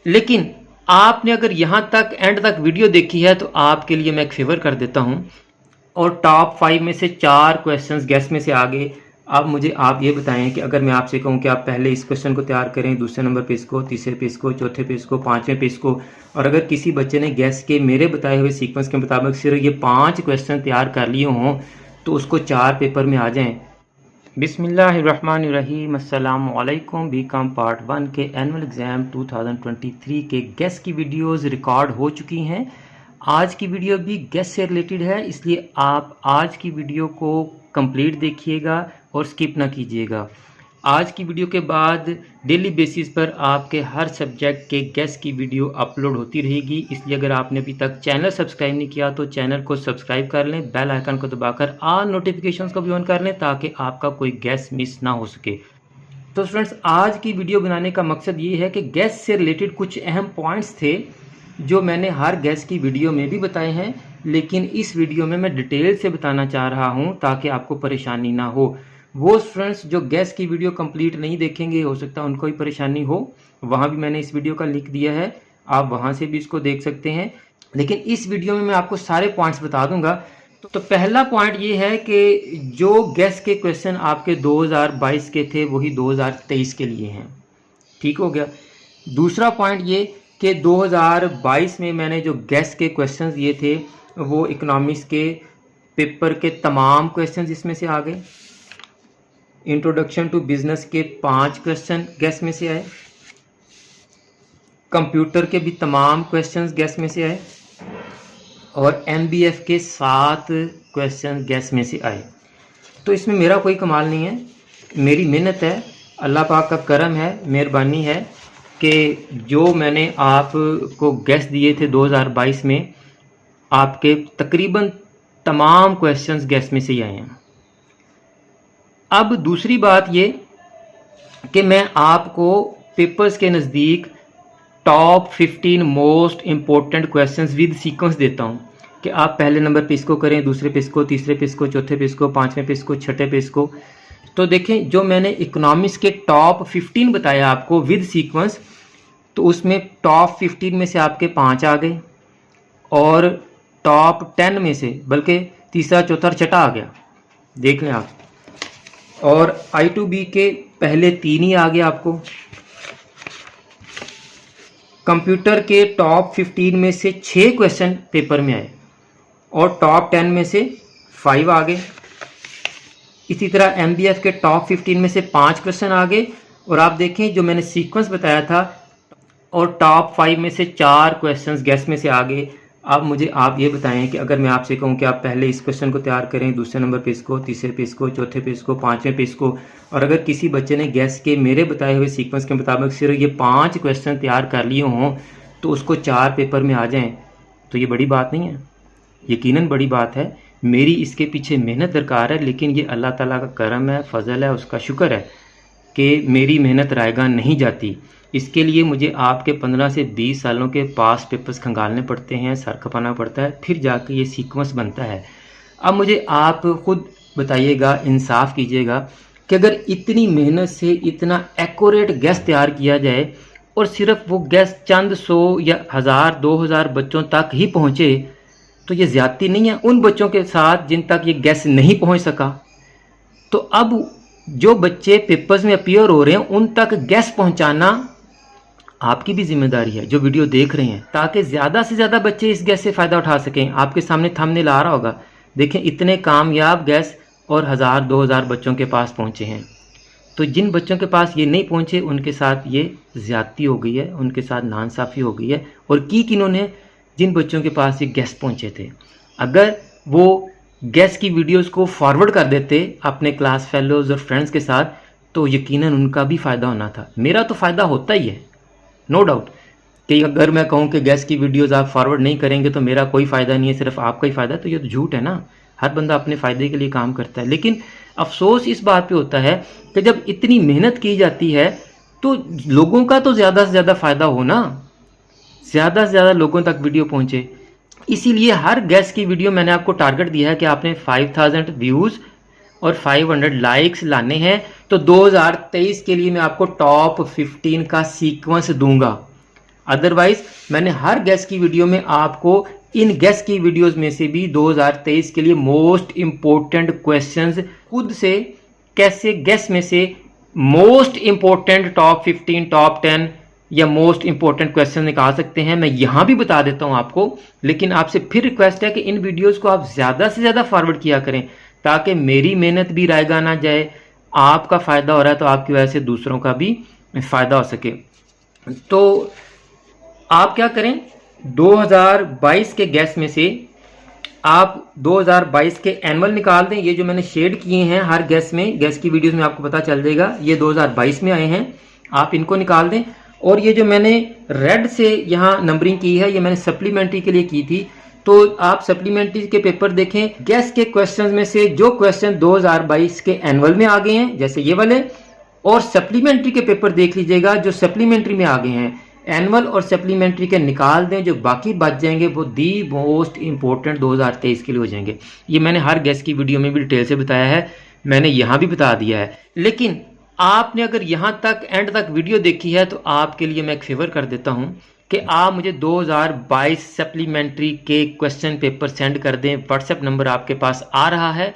लेकिन आपने अगर यहाँ तक एंड तक वीडियो देखी है तो आपके लिए मैं एक फेवर कर देता हूँ और टॉप 5 में से 4 क्वेश्चंस गैस में से आ गए। अब मुझे आप ये बताएं कि अगर मैं आपसे कहूँ कि आप पहले इस क्वेश्चन को तैयार करें, दूसरे नंबर पे इसको, तीसरे पे इसको, चौथे पे इसको, पाँचवें पे इसको, और अगर किसी बच्चे ने गैस के मेरे बताए हुए सीक्वेंस के मुताबिक सिर्फ ये 5 क्वेश्चन तैयार कर लिए हों तो उसको 4 पेपर में आ जाएँ। बिस्मिल्लाहिर्रहमानिर्रहीम, अस्सलाम वालेकुम। बीकॉम पार्ट 1 के एनुअल एग्ज़ाम 2023 के गैस की वीडियोस रिकॉर्ड हो चुकी हैं। आज की वीडियो भी गैस से रिलेटेड है, इसलिए आप आज की वीडियो को कंप्लीट देखिएगा और स्किप ना कीजिएगा। आज की वीडियो के बाद डेली बेसिस पर आपके हर सब्जेक्ट के गैस की वीडियो अपलोड होती रहेगी, इसलिए अगर आपने अभी तक चैनल सब्सक्राइब नहीं किया तो चैनल को सब्सक्राइब कर लें, बेल आइकन को दबाकर ऑल नोटिफिकेशंस को भी ऑन कर लें ताकि आपका कोई गैस मिस ना हो सके। तो स्टूडेंट्स, आज की वीडियो बनाने का मकसद ये है कि गैस से रिलेटेड कुछ अहम पॉइंट्स थे जो मैंने हर गैस की वीडियो में भी बताए हैं, लेकिन इस वीडियो में मैं डिटेल से बताना चाह रहा हूँ ताकि आपको परेशानी ना हो। वो स्टूडेंट्स जो गैस की वीडियो कंप्लीट नहीं देखेंगे, हो सकता है उनको भी परेशानी हो, वहाँ भी मैंने इस वीडियो का लिंक दिया है, आप वहाँ से भी इसको देख सकते हैं। लेकिन इस वीडियो में मैं आपको सारे पॉइंट्स बता दूंगा। तो पहला पॉइंट ये है कि जो गैस के क्वेश्चन आपके 2022 के थे वही 2023 के लिए हैं, ठीक हो गया। दूसरा पॉइंट ये कि 2022 में मैंने जो गैस के क्वेश्चंस दिए थे वो इकोनॉमिक्स के पेपर के तमाम क्वेश्चंस इसमें से आ गए। इंट्रोडक्शन टू बिजनेस के 5 क्वेश्चन गैस में से आए, कंप्यूटर के भी तमाम क्वेश्चंस गैस में से आए और एमबीएफ के 7 क्वेश्चन गैस में से आए। तो इसमें मेरा कोई कमाल नहीं है, मेरी मेहनत है, अल्लाह पाक का करम है, मेहरबानी है कि जो मैंने आपको गैस दिए थे 2022 में, आपके तकरीबन तमाम क्वेश्चंस गैस में से ही आए हैं। अब दूसरी बात ये कि मैं आपको पेपर्स के नज़दीक top 15 most important questions with sequence देता हूँ कि आप पहले नंबर पे इसको करें, दूसरे पे इसको, तीसरे पे इसको, चौथे पे इसको, पाँचवें पे इसको, छठे पे इसको। तो देखें, जो मैंने इकोनॉमिक्स के टॉप 15 बताया आपको विद सीक्वेंस, तो उसमें टॉप 15 में से आपके 5 आ गए और टॉप 10 में से बल्कि तीसरा, चौथा, छठा आ गया, देख लें आप। और I2B के पहले 3 ही आ गए आपको। कंप्यूटर के टॉप 15 में से 6 क्वेश्चन पेपर में आए और टॉप 10 में से 5 आ गए। इसी तरह एमबीएफ के टॉप 15 में से 5 क्वेश्चन आ गए और आप देखें जो मैंने सीक्वेंस बताया था, और टॉप 5 में से 4 क्वेश्चंस गैस में से आ गए। अब मुझे आप ये बताएं कि अगर मैं आपसे कहूँ कि आप पहले इस क्वेश्चन को तैयार करें, दूसरे नंबर पे इसको, तीसरे पे इसको, चौथे पे इसको, पाँचवें पे इसको, और अगर किसी बच्चे ने गैस के मेरे बताए हुए सीक्वेंस के मुताबिक सिर्फ ये 5 क्वेश्चन तैयार कर लिए हों तो उसको 4 पेपर में आ जाएं, तो ये बड़ी बात नहीं है, यकीनन बड़ी बात है। मेरी इसके पीछे मेहनत दरकार है, लेकिन ये अल्लाह ताला का करम है, फजल है, उसका शुक्र है कि मेरी मेहनत रायगा नहीं जाती। इसके लिए मुझे आपके 15 से 20 सालों के पास पेपर्स खंगालने पड़ते हैं, सर खपाना पड़ता है, फिर जाके ये सीक्वेंस बनता है। अब मुझे आप खुद बताइएगा, इंसाफ कीजिएगा कि अगर इतनी मेहनत से इतना एक्यूरेट गैस तैयार किया जाए और सिर्फ वो गैस चंद 100 या 1000 2000 बच्चों तक ही पहुँचे तो ये ज़्यादती नहीं है उन बच्चों के साथ जिन तक ये गैस नहीं पहुँच सका। तो अब जो बच्चे पेपर्स में अपीयर हो रहे हैं उन तक गैस पहुँचाना आपकी भी जिम्मेदारी है जो वीडियो देख रहे हैं, ताकि ज़्यादा से ज़्यादा बच्चे इस गैस से फ़ायदा उठा सकें। आपके सामने थंबनेल आ रहा होगा, देखें इतने कामयाब गैस और 1000-2000 बच्चों के पास पहुंचे हैं। तो जिन बच्चों के पास ये नहीं पहुंचे उनके साथ ये ज़्यादती हो गई है, उनके साथ नाइंसाफ़ी हो गई है। और की किन्होंने, जिन बच्चों के पास ये गैस पहुँचे थे। अगर वो गैस की वीडियोज़ को फॉरवर्ड कर देते अपने क्लास फेलोज़ और फ्रेंड्स के साथ तो यकीनन उनका भी फ़ायदा होना था, मेरा तो फ़ायदा होता ही है, नो डाउट। कि अगर मैं कहूँ कि गैस की वीडियोस आप फॉरवर्ड नहीं करेंगे तो मेरा कोई फ़ायदा नहीं है, सिर्फ आपका ही फ़ायदा है, तो ये तो झूठ है ना। हर बंदा अपने फ़ायदे के लिए काम करता है, लेकिन अफसोस इस बात पे होता है कि जब इतनी मेहनत की जाती है तो लोगों का तो ज़्यादा से ज़्यादा फ़ायदा हो ना, ज़्यादा से ज़्यादा लोगों तक वीडियो पहुँचे। इसीलिए हर गैस की वीडियो मैंने आपको टारगेट दिया है कि आपने 5000 व्यूज़ और 500 लाइक्स लाने हैं। तो 2023 के लिए मैं आपको टॉप 15 का सीक्वेंस दूंगा अदरवाइज मैंने हर गैस की वीडियो में आपको इन गैस की वीडियोस में से भी 2023 के लिए मोस्ट इंपॉर्टेंट क्वेश्चंस खुद से कैसे गैस में से मोस्ट इंपॉर्टेंट टॉप 15 टॉप 10 या मोस्ट इंपॉर्टेंट क्वेश्चन निकाल सकते हैं, मैं यहां भी बता देता हूं आपको। लेकिन आपसे फिर रिक्वेस्ट है कि इन वीडियोस को आप ज्यादा से ज्यादा फॉरवर्ड किया करें ताकि मेरी मेहनत भी रायगा ना जाए, आपका फायदा हो रहा है तो आपकी वजह से दूसरों का भी फायदा हो सके। तो आप क्या करें, 2022 के गैस में से आप 2022 के एनुअल निकाल दें। ये जो मैंने शेड किए हैं हर गैस में, गैस की वीडियोस में आपको पता चल जाएगा, ये 2022 में आए हैं, आप इनको निकाल दें। और ये जो मैंने रेड से यहाँ नंबरिंग की है, ये मैंने सप्लीमेंट्री के लिए की थी। तो आप सप्लीमेंट्री के पेपर देखें, गैस के क्वेश्चंस में से जो क्वेश्चन 2022 के एनुअल में आ गए हैं जैसे ये वाले, और सप्लीमेंट्री के पेपर देख लीजिएगा जो सप्लीमेंट्री में आ गए हैं। एनुअल और सप्लीमेंट्री के निकाल दें, जो बाकी बच जाएंगे वो दी मोस्ट इंपॉर्टेंट 2023 के लिए हो जाएंगे। ये मैंने हर गैस की वीडियो में भी डिटेल से बताया है, मैंने यहाँ भी बता दिया है। लेकिन आपने अगर यहाँ तक एंड तक वीडियो देखी है तो आपके लिए मैं एक फेवर कर देता हूँ कि आप मुझे 2022 सप्लीमेंट्री के क्वेश्चन पेपर सेंड कर दें। व्हाट्सएप नंबर आपके पास आ रहा है।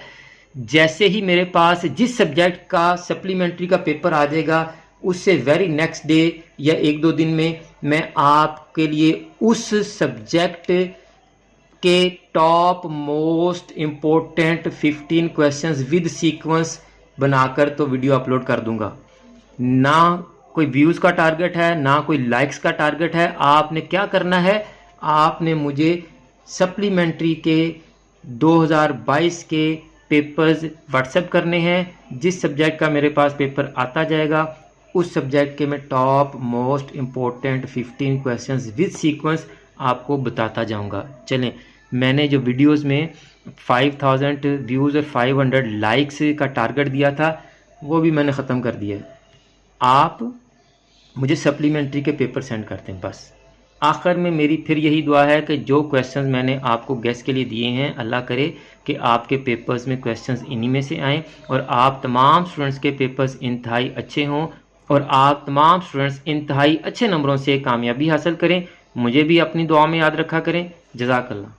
जैसे ही मेरे पास जिस सब्जेक्ट का सप्लीमेंट्री का पेपर आ जाएगा उससे वेरी नेक्स्ट डे या 1-2 दिन में मैं आपके लिए उस सब्जेक्ट के top most important 15 questions with sequence बनाकर तो वीडियो अपलोड कर दूंगा। ना कोई व्यूज़ का टारगेट है, ना कोई लाइक्स का टारगेट है। आपने क्या करना है, आपने मुझे सप्लीमेंट्री के 2022 के पेपर्स व्हाट्सएप करने हैं। जिस सब्जेक्ट का मेरे पास पेपर आता जाएगा उस सब्जेक्ट के मैं top most important 15 questions with sequence आपको बताता जाऊंगा। चलें, मैंने जो वीडियोस में 5000 व्यूज़ और 500 लाइक्स का टारगेट दिया था वो भी मैंने ख़त्म कर दिया है। आप मुझे सप्लीमेंट्री के पेपर सेंड करते हैं बस। आखिर में मेरी फिर यही दुआ है कि जो क्वेश्चंस मैंने आपको गैस के लिए दिए हैं, अल्लाह करे कि आपके पेपर्स में क्वेश्चंस इन्हीं में से आएँ और आप तमाम स्टूडेंट्स के पेपर्स इंतहाई अच्छे हों और आप तमाम स्टूडेंट्स इंतहाई अच्छे नंबरों से कामयाबी हासिल करें। मुझे भी अपनी दुआ में याद रखा करें। जज़ाकल्लाह।